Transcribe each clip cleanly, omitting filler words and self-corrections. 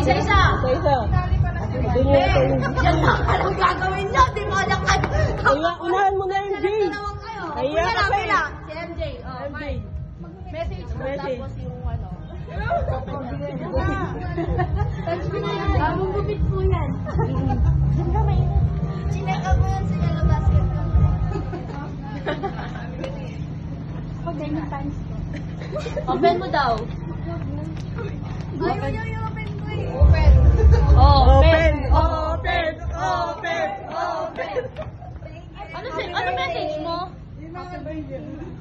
Isa-isa. Isa-isa. Doon yung ito. Yan lang anong gagawin nyo. Di mo alam ka. Unahan mo na yung MJ. Kaya kasi. Si MJ. Oh, fine. Message mo tapos yung ano. Bagong gupit po yan. Diyan ka may sineka mo yan sa yellow basket ko. Pag ganyan times ko. Open mo daw. Ayaw yung open ko eh. Open. Open. Open. Open. Open. Ano message mo?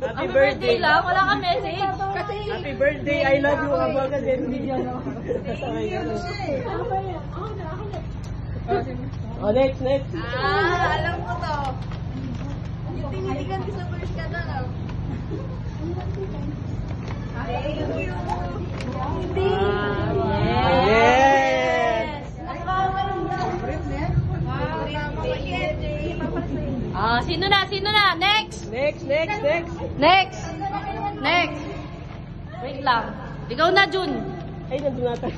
Happy birthday lang? Wala kang message? Happy birthday. I love you. Abang ka din. Oh, next. Alam ko to. Yung tinitigan ko sa first ka na. Thank you. Hindi. Yes. Sino na? Next. Next. Wait lang. Ikaw na, Jun. Ay, nandun natin.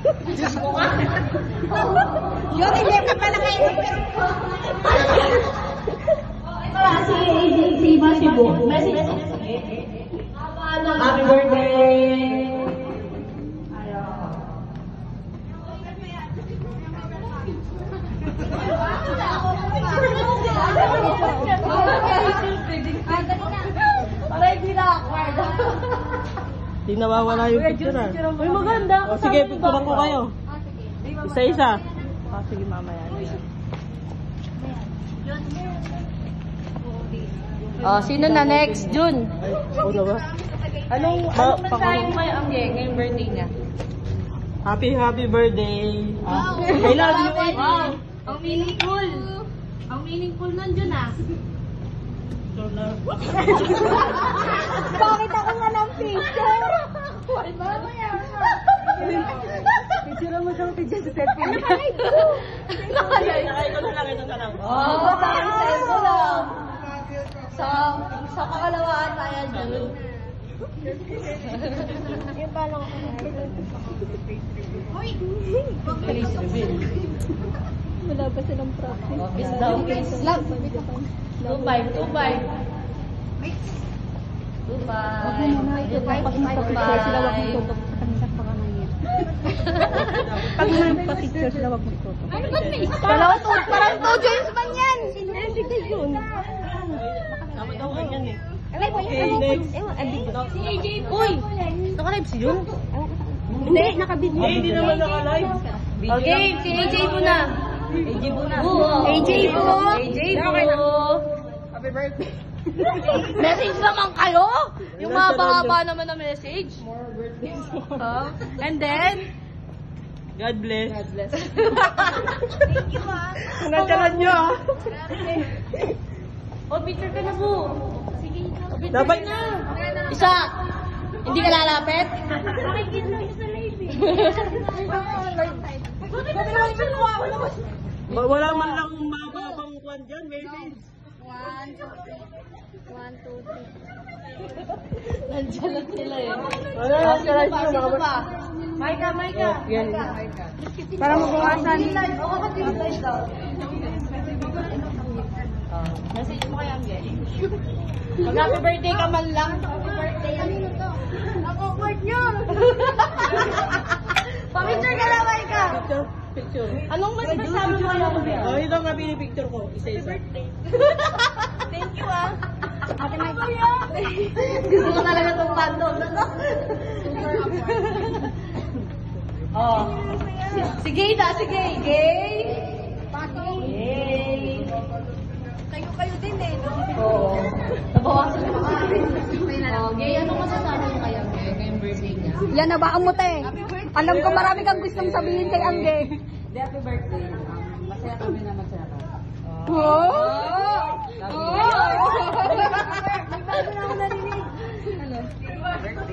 Yun, hindi ka pala kayo. Si Bo. Message. Happy birthday. Di nawawala yung picture ah. Uy, maganda. O sige, picturean ko kayo. Isa-isa. Sige, mamaya. Sino na next? Jun. Ano ba? Anong mensahe mo kay Angge ngayong birthday niya? Happy birthday. I love you. Wow. Ang meaningful. Ang meaningful nun, Jun ah. Bakit ako nga ng picture? Picture mo siyang picture sa cellphone. Nakay ko na lang, ito na lang. Send mo lang. Sa kakalawaan tayo, Jun. Yung palang ako na. Wala pa silang practice. Kiss daw, kiss. Love. 2-5. 2-5. Pag magpa-picture sila, wag magtutok sa kanila pa kanangin. Pag magpa-picture sila, wag magtutok. Ano ba't may isa? Parang 2 James man yan! Hindi ka yun. Dapat daw ganyan eh. Okay, next. Si AJ. Uy! Naka-live si Jun? Hindi, nakabidyo. Hindi naman naka-live. Okay, si AJ po na. AJ po na. AJ po. AJ po. Happy birthday. Message naman kayo? Yung mahaba-haba naman na message. More birthdays. And then, God bless. thank you ah. Nandiyan nyo ah. O, picture ka na po. Sige, picture Dapat na. Isa. Hindi ka lalapit? Nakikita lang sa live eh. Wala man lang mababang kwan dyan, message. 1, 2, 3. Nandiyan lang sila eh. Wala lang sila Sino ba? Maika. Para mabawasan. Message mo kay Angge. Mag happy birthday ka man lang. Happy birthday. Ang awkward nyo! Pamicture ka na, Maika. Picture. Anong mas masabi mo kay Angge? Oh, ito nga pinipicture ko. Isa-isa. Thank you ah. Ate Maika. Gusto ko talaga itong fandom na to. Oh. Si Gay na, si Gay. Gay. Gay. Kayo din eh. Oo. Nabawasan mo ka. Oh, Gay, anong masasabi mo kay Angge ngayong birthday niya? Yan na ba ang mute? Alam ko marami kang gustong sabihin kay Angge. Happy birthday. Masaya kami na masaya ka.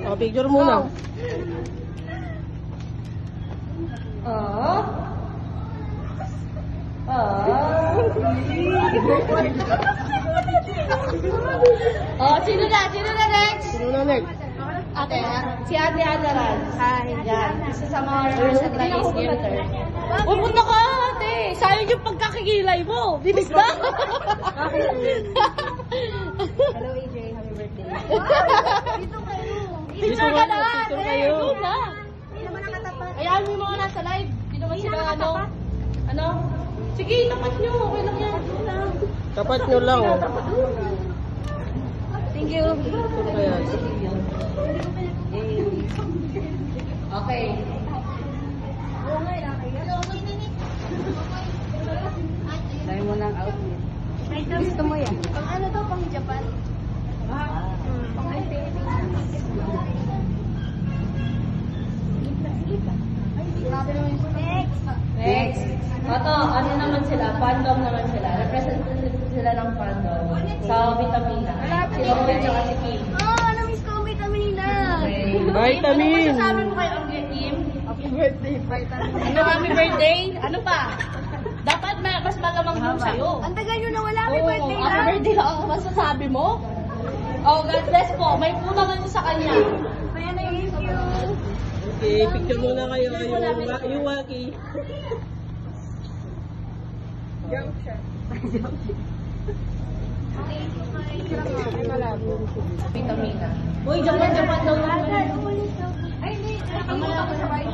Oh, picture muna. Oh, sino na? Sino na next? Sino na next? Si Ate Adaran. Hi. Yan. Isa sa mga representatives gifter. Pupunta ka, ate. Sayang yung pagkakikilay mo. Bilis na. Hello, AJ. Happy birthday. Dito kayo. Picture ka na. Picture kayo. Ikaw na. Hindi naman nakatapat. Ayaw mo yung mga nasa live. Hindi naman sila ano. Sige, tapat nyo. Okay lang yan. Tapat nyo lang. Oh. Thank you. Ayan. Okay. Dahil mo ng outfit. Gusto mo yan? Pang ano to? Pang Japan? Pang Philippines. Next. Ito, ano naman sila? Fandom naman sila. Representative sila ng fandom. Sa Vitamina. Si Owen tsaka si Kim. Oh, na-miss ko ang vitamina. Vitamin. Ano masasabi mo kay Kim? Happy birthday, Vitamin. Ano, happy birthday? Ano pa? Dapat mas malamang yun sa'yo. Ang tagal nyo na wala. Happy Oo, birthday happy lang. birthday lang ang masasabi mo? Oh, God bless po. May puna kayo sa kanya. Kaya thank you. Okay, picture muna kayo. Yung Waki. Vitamina. Uy, Japan daw naman. Ay, hindi. Nakalimutan ko sabay.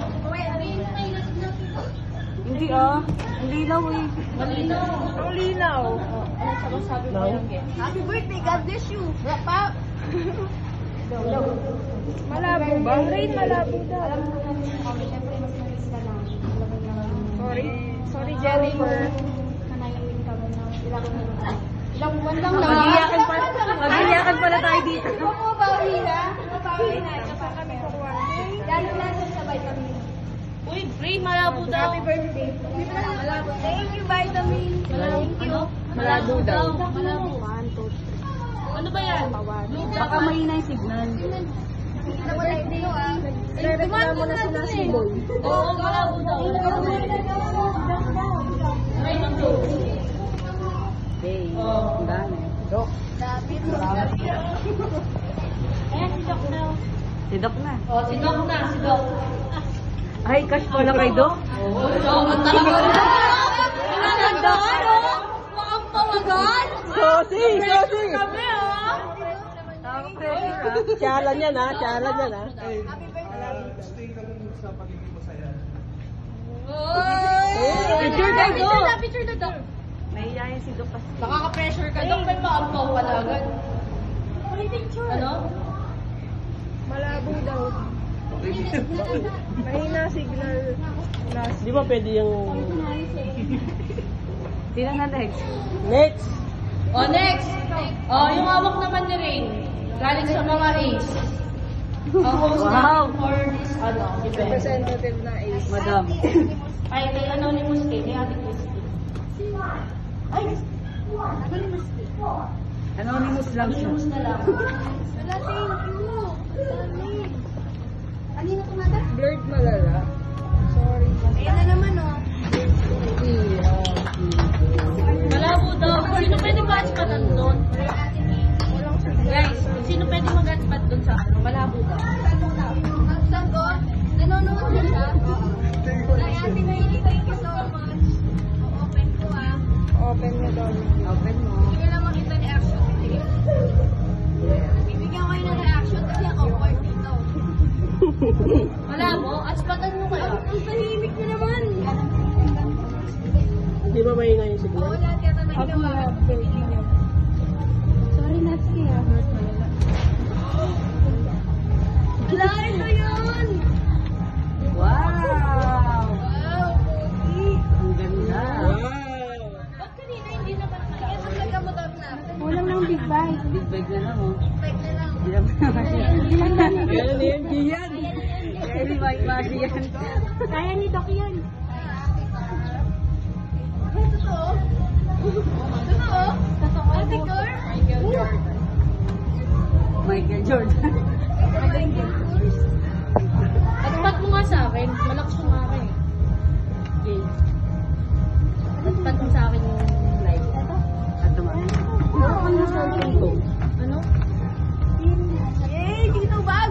Hindi ah. Hindi lang eh. Malinaw. Ang linaw. Ano sa masabi mo yung guest? Happy birthday. God bless you. Wrap up. Malabo ba? Rain, malabo daw. Alam mo naman yung kami. Siyempre, mas na-miss ka lang. Sorry. Sorry, Jennifer. Nanayawin kami ng ilang buwan lang Mag-iyakan pala tayo dito. Mabawi na. Kapag kami kukuha. Lalo na sa vitamin. Uy, Ray, malabo daw. Happy birthday. Malabo. Thank you, vitamin. Thank you. Malabo daw. Malabo. Ano ba yan? Baka mahina yung signal. Nakita mo lang dito ah. Reklamo na sila si Boy. Oo, malabo daw. May nito. Hey, Oh. ang dami. Lapit. Ayan, si Doc daw. Si Doc na. Oh, si Doc na, si Doc. Ay, cash pala kay Doc. Oo, Doc. Ang talaga. Ang Doc, ano? Mukhang pawagan. Sosi! Sosi! Kami, oh. Tiyalan yan ha. Tiyalan yan ha. Picture na, Doc. Picture na, Doc. Nahiyayan si Doc kasi. Nakaka-pressure ka, Doc. May paampaw pala agad. Ano? Malabo daw. Mahina signal. Di ba pwede yung... Sino na next? Next! Oh, next. Oh, yung hawak naman ni Rain. Galing sa mga Ace. Ang host Wow. for this, event. Representative na is Madam. Ay, kay Anonymous K, kay Ate Christy. Ay, Anonymous lang siya. Anonymous na lang. Wala, thank you. Dami. Kanina tumata? Blurred malala. Sorry. Ayan na naman oh. Malabo daw. Sino pwede mag-hotspot doon? Guys, sino pwede mag-hotspot doon sa ano? Malabo daw. Saan ko? Nanonood na siya? Ay, ate Maylin, thank you so much. Open ko ah. Open mo daw. Open mo. Hindi lang makita ni reaction. Sige. Bibigyan ko kayo ng reaction kasi ako awkward dito. Malabo? Hotspottan mo kayo. Ang tahimik na naman. Di ba mahina yung signal? Oo, lahat yata na ginawa. Sorry, Natsuki ah. Wala, ito yun. Wow! Wow, puti. Ang ganda. Wow! Ba't kanina hindi naman kaya sa nagkamotor na? Kulang ng big bag. Big bag na lang oh. Tag na lang. Hindi naman naman yan. Kaya ni MG yan! Kaya di ba imagi yan? Kaya ni Doc yan. Totoo? Totoo? Totoo? Ate Cor? Michael Jordan. Hotspot mo nga sa akin. Malakas yung akin. Okay. Hotspot mo sa akin yung live. At tumakas. Ano? Yay, Tito Bag!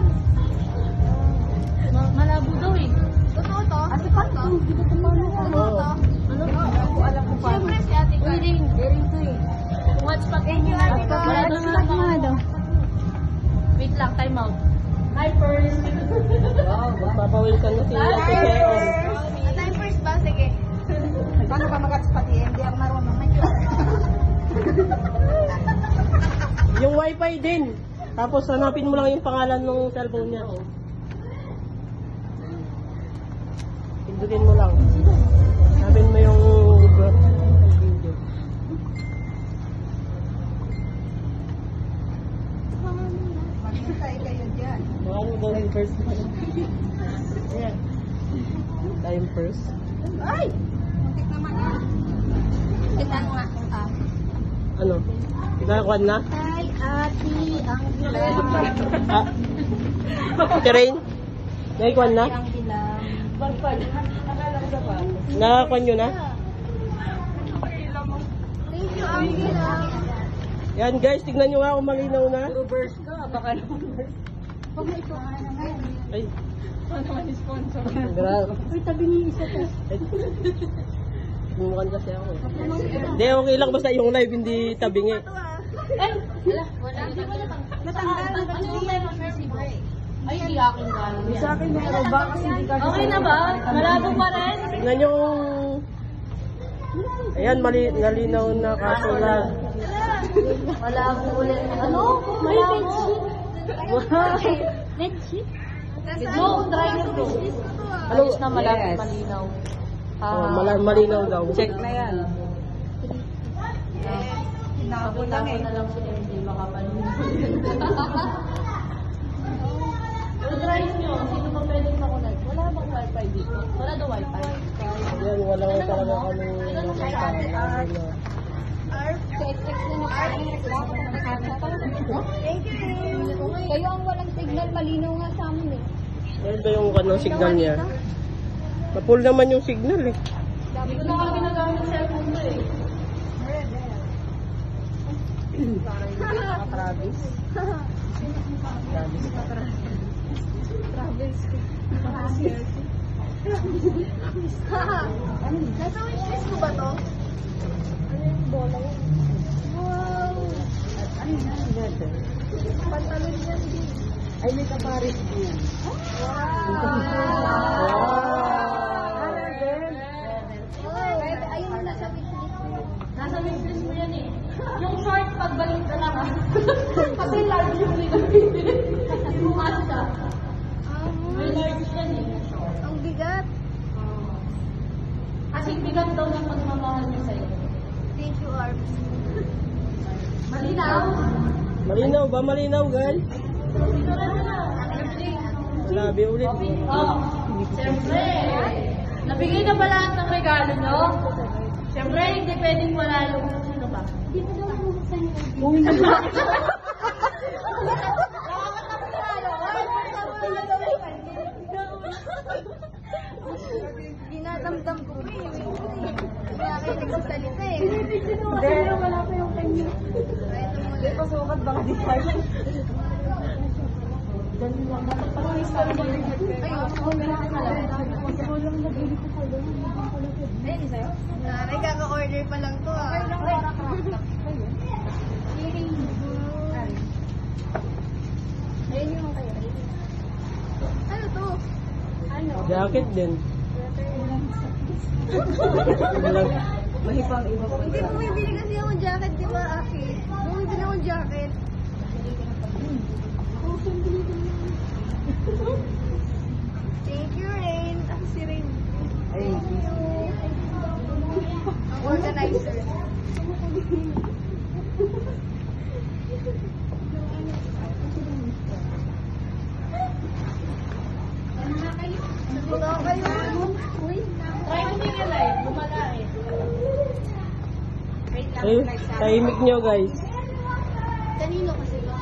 time out. Hi, first. Papawil ka na si Seon. Time first ba? Sige. Paano ka mag-ads pati? Hindi ako marunong. Yung wifi din. Tapos hanapin mo lang yung pangalan ng cellphone niya. Pindutin mo lang. Hanapin mo yung video. Maghintay kayo dyan. Ano daw yung first? Ayan. Time first. Ay! Muntik naman ah. Kita nga. Ano? Nakakuan na? Hi, ate. Ang Ah. Terrain? Nakakuan na? bilang. Nakakuan nyo na? Thank you, ang bilang. Yan guys, tignan nyo nga kung malinaw na. Reverse ka, baka naman. Ay, Ano naman yung sponsor? grabe. Uy, tabi niyo isa to. Bumukan kasi ako eh. Hindi, okay lang basta yung live, hindi tabingi. Ay, Wala. Natanggal. ano yung meron na si Bray? Ay, hindi akin galing yan. Sa akin meron ba? Kasi hindi ka Okay na ba? Malabo pa rin? Tignan nyo kung... Ayan, nalinaw na kaso na. Malabo ulit. Ano? Malabo. Bedsheet? No, try nyo bro. Ayos na malapit, malinaw. Malinaw daw. Check na yan. Hinabo lang eh. na lang sila, hindi makapalunod. Pero try nyo, sino ba pwedeng makunan? Wala bang wifi dito? Wala daw wifi. Yan, wala ko talaga kami Thank you. Kayo ang walang signal, malinaw nga sa amin eh. Ano ba yung kanong signal niya? Napul naman yung signal eh. Hindi ko na nga ginagamit cellphone ko eh. Travis. Nasa wishlist mo ba to? Ano yung bola yan? Wow! Ano yan? Pantalon yan din. Ay, may kaparis niya. Ayun mo nasa wishlist mo. Nasa wishlist mo yan eh. Yung short, pagbalik na lang ah. Kasi large yung nilagay. Yung masa. May large yan eh. Ang bigat. Kasi bigat daw ng pagmamahal niya sa'yo. Thank you, Arms. Malinaw? Malinaw ba? Malinaw guys? Sabi ulit. Oh, siyempre. Nabigay na ba lahat ng regalo nyo? Siyempre, hindi pwedeng wala yung sino ba? Hindi mo daw mo sa inyo. Uwi na. Dinadamdam ko eh. Kaya kayo nagsasalita eh. Hindi. Wala pa yung kanya. Hindi pa sukat baka di tayo. Ay, kaka-order pa lang to ah. Ayun yung kayo. Ano to? Ano? Jacket din. Mahipang iba pa. Hindi mo bibili kasi akong jacket, di ba, Aki? Bumibili akong jacket. Thank you, Rain. Ako si Rain. Ay, Ang organizer. Wala kayo. Uy, Try mo din yung live. Bumala eh. Ay, tahimik nyo guys. kanino kasi ba?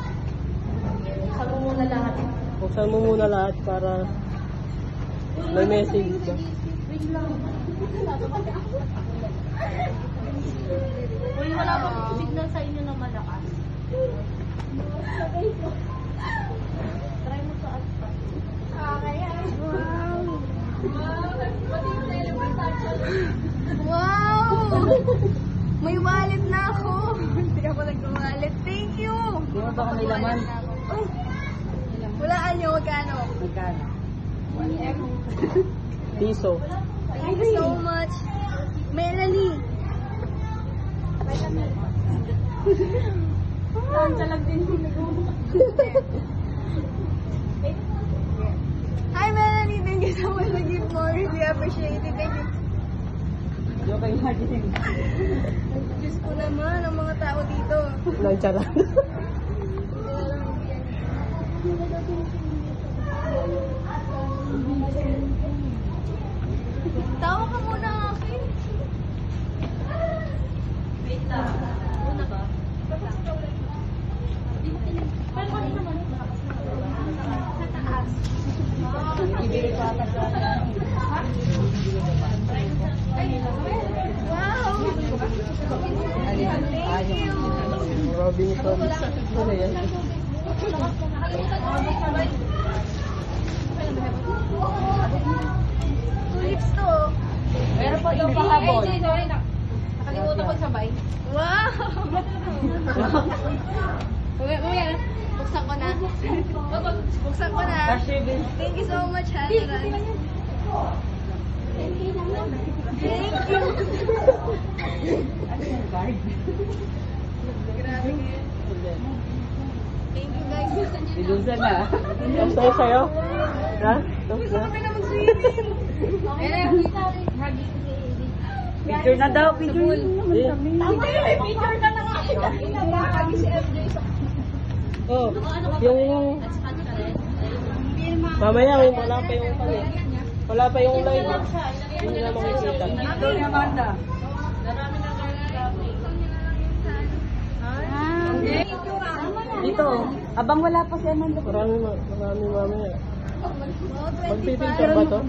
Sabi mo muna lahat. Buksan mo muna lahat para may message ba? Wait lang. Uy, wala bang signal sa inyo na malakas? Try mo sa aspa. Wow! May wallet na ako. Hindi ako nag-wallet. Thank you. di ba baka may laman? Walaan nyo, magkano? Magkano? Piso. Thank you so much. Melanie. Hi Melanie, thank you so much for gift mo. Really appreciate it. Thank you. Yung kayo natin. Diyos ko naman, ang mga tao dito. Nagcharan. Tawa ka muna akin. Wait lang. Una ba? Pero kung naman, sa taas. Ibigay pa ata sa Wow! Thank you. Robinson. Ano yan? Tulips to. Meron pa daw pahabol. Nakalimutan ko sabay. Wow! Mamaya, buksan ko na. Buksan ko na. Thank you so much, ha. Thank you. Grabe kayo. Thank you, guys. Ilusan na. Tapos tayo sa'yo? Ha? Tapos na? Kami na mag-swimming. Picture na daw, picture na. Picture na lang ako. Lagi si FJ sa... Oh, yung... Mamaya, wala pa yung kami. Wala pa yung live. Hindi na makikita. Ito ni Amanda. Dito. Abang wala pa si Amanda. Marami mamaya. Magpipicture ba to?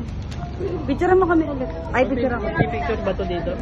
Picture mo kami ulit. Ay, picture ako. Magpipicture ba to dito?